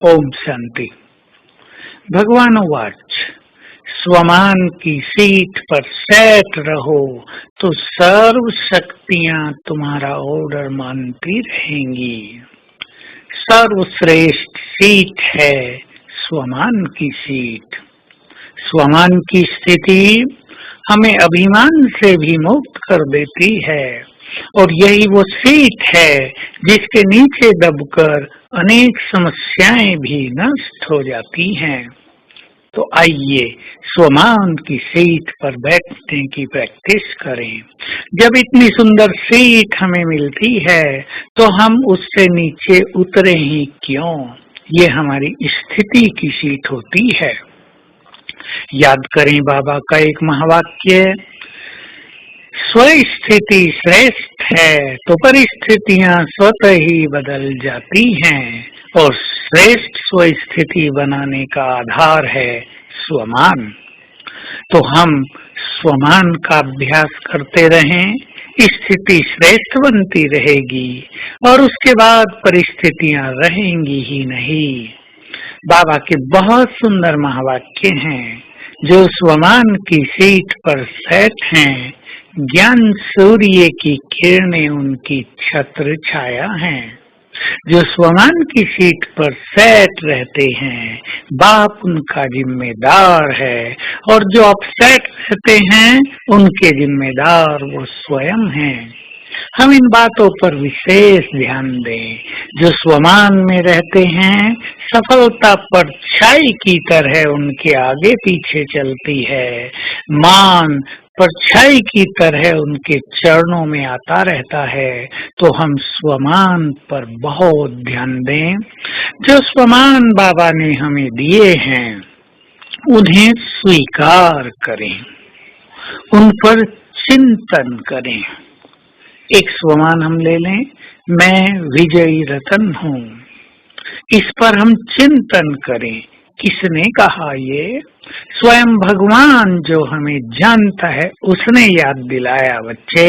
ओम शांति। भगवान वाच, स्वमान की सीट पर सेट रहो तो सर्व शक्तियां तुम्हारा ऑर्डर मानती रहेंगी। सर्वश्रेष्ठ सीट है स्वमान की सीट। स्वमान की स्थिति हमें अभिमान से भी मुक्त कर देती है और यही वो सीट है जिसके नीचे दबकर अनेक समस्याएं भी नष्ट हो जाती हैं। तो आइए स्वमान की सीट पर बैठने की प्रैक्टिस करें। जब इतनी सुंदर सीट हमें मिलती है तो हम उससे नीचे उतरे ही क्यों? ये हमारी स्थिति की सीट होती है। याद करें बाबा का एक महावाक्य, स्वस्थिति श्रेष्ठ है तो परिस्थितियां स्वतः ही बदल जाती हैं और श्रेष्ठ स्वस्थिति बनाने का आधार है स्वमान। तो हम स्वमान का अभ्यास करते रहें, स्थिति श्रेष्ठ बनती रहेगी और उसके बाद परिस्थितियां रहेंगी ही नहीं। बाबा के बहुत सुंदर महावाक्य हैं जो स्वमान की सीट पर सेट हैं। ज्ञान सूर्य की किरणें उनकी छत्र छाया हैं। जो स्वमान की सीट पर सेट रहते हैं बाप उनका जिम्मेदार है और जो अपसेट रहते हैं उनके जिम्मेदार वो स्वयं हैं। हम इन बातों पर विशेष ध्यान दें। जो स्वमान में रहते हैं सफलता परछाई की तरह उनके आगे पीछे चलती है। मान परछाई की तरह उनके चरणों में आता रहता है। तो हम स्वमान पर बहुत ध्यान दें। जो स्वमान बाबा ने हमें दिए हैं उन्हें स्वीकार करें, उन पर चिंतन करें। एक स्वमान हम ले लें, मैं विजयी रतन हूँ। इस पर हम चिंतन करें। किसने कहा? ये स्वयं भगवान जो हमें जानता है उसने याद दिलाया, बच्चे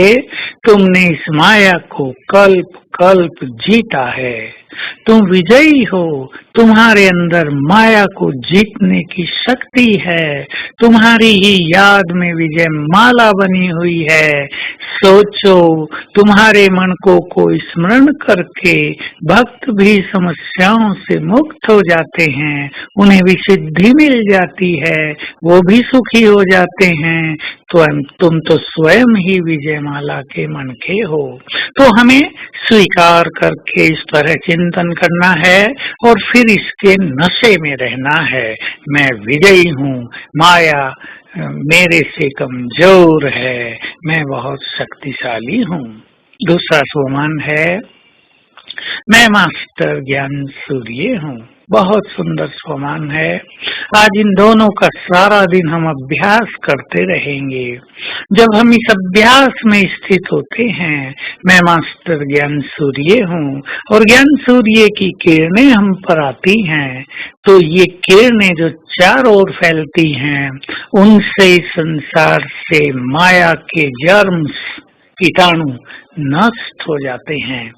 तुमने इस माया को कल्प कल्प जीता है, तुम विजयी हो। तुम्हारे अंदर माया को जीतने की शक्ति है। तुम्हारी ही याद में विजय माला बनी हुई है। सोचो, तुम्हारे मन को स्मरण करके भक्त भी समस्याओं से मुक्त हो जाते हैं, उन्हें भी सिद्धि मिल जाती है, वो भी सुखी हो जाते हैं। तो तुम तो स्वयं ही विजय माला के मन के हो। तो हमें स्वीकार करके इस तरह चिंतन करना है और फिर इसके नशे में रहना है। मैं विजयी हूँ, माया मेरे से कमजोर है, मैं बहुत शक्तिशाली हूँ। दूसरा स्वमान है, मैं मास्टर ज्ञान सूर्य हूँ। बहुत सुंदर स्वमान है। आज इन दोनों का सारा दिन हम अभ्यास करते रहेंगे। जब हम इस अभ्यास में स्थित होते हैं, मैं मास्टर ज्ञान सूर्य हूँ और ज्ञान सूर्य की किरणें हम पर आती हैं, तो ये किरणें जो चारों ओर फैलती हैं उनसे संसार से माया के जर्म्स कीटाणु नष्ट हो जाते हैं।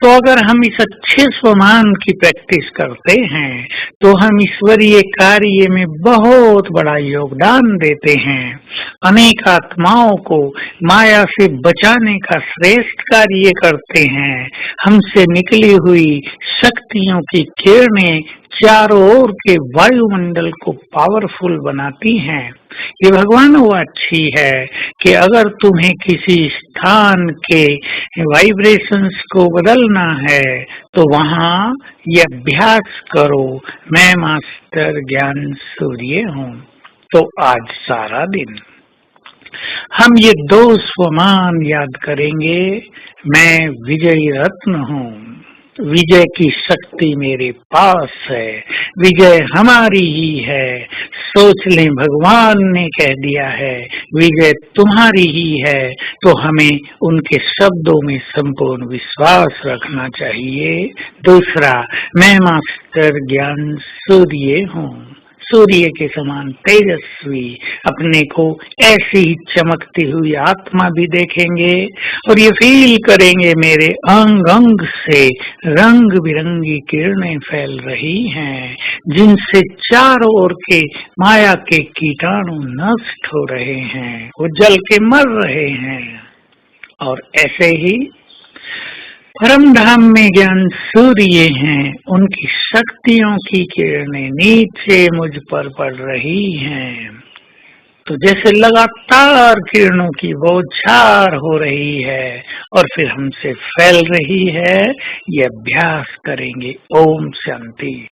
तो अगर हम इस अच्छे स्वमान की प्रैक्टिस करते हैं तो हम ईश्वरीय कार्य में बहुत बड़ा योगदान देते हैं। अनेक आत्माओं को माया से बचाने का श्रेष्ठ कार्य करते हैं। हमसे निकली हुई शक्तियों की किरणें चारों ओर के वायुमंडल को पावरफुल बनाती हैं। ये भगवान वो अच्छी है कि अगर तुम्हें किसी स्थान के वाइब्रेशंस को बदलना है तो वहाँ ये अभ्यास करो, मैं मास्टर ज्ञान सूर्य हूँ। तो आज सारा दिन हम ये दो स्वमान याद करेंगे। मैं विजयी रत्न हूँ, विजय की शक्ति मेरे पास है, विजय हमारी ही है। सोच लें, भगवान ने कह दिया है विजय तुम्हारी ही है, तो हमें उनके शब्दों में संपूर्ण विश्वास रखना चाहिए। दूसरा, मैं मास्टर ज्ञान सूर्य हूँ। सूर्य के समान तेजस्वी अपने को ऐसी ही चमकती हुई आत्मा भी देखेंगे और ये फील करेंगे मेरे अंग अंग से रंग बिरंगी किरणें फैल रही हैं, जिनसे चारों ओर के माया के कीटाणु नष्ट हो रहे हैं, वो जल के मर रहे हैं। और ऐसे ही परम धाम में ज्ञान सूर्य हैं, उनकी शक्तियों की किरणें नीचे मुझ पर पड़ रही हैं। तो जैसे लगातार किरणों की बौछार हो रही है और फिर हमसे फैल रही है, ये अभ्यास करेंगे। ओम शांति।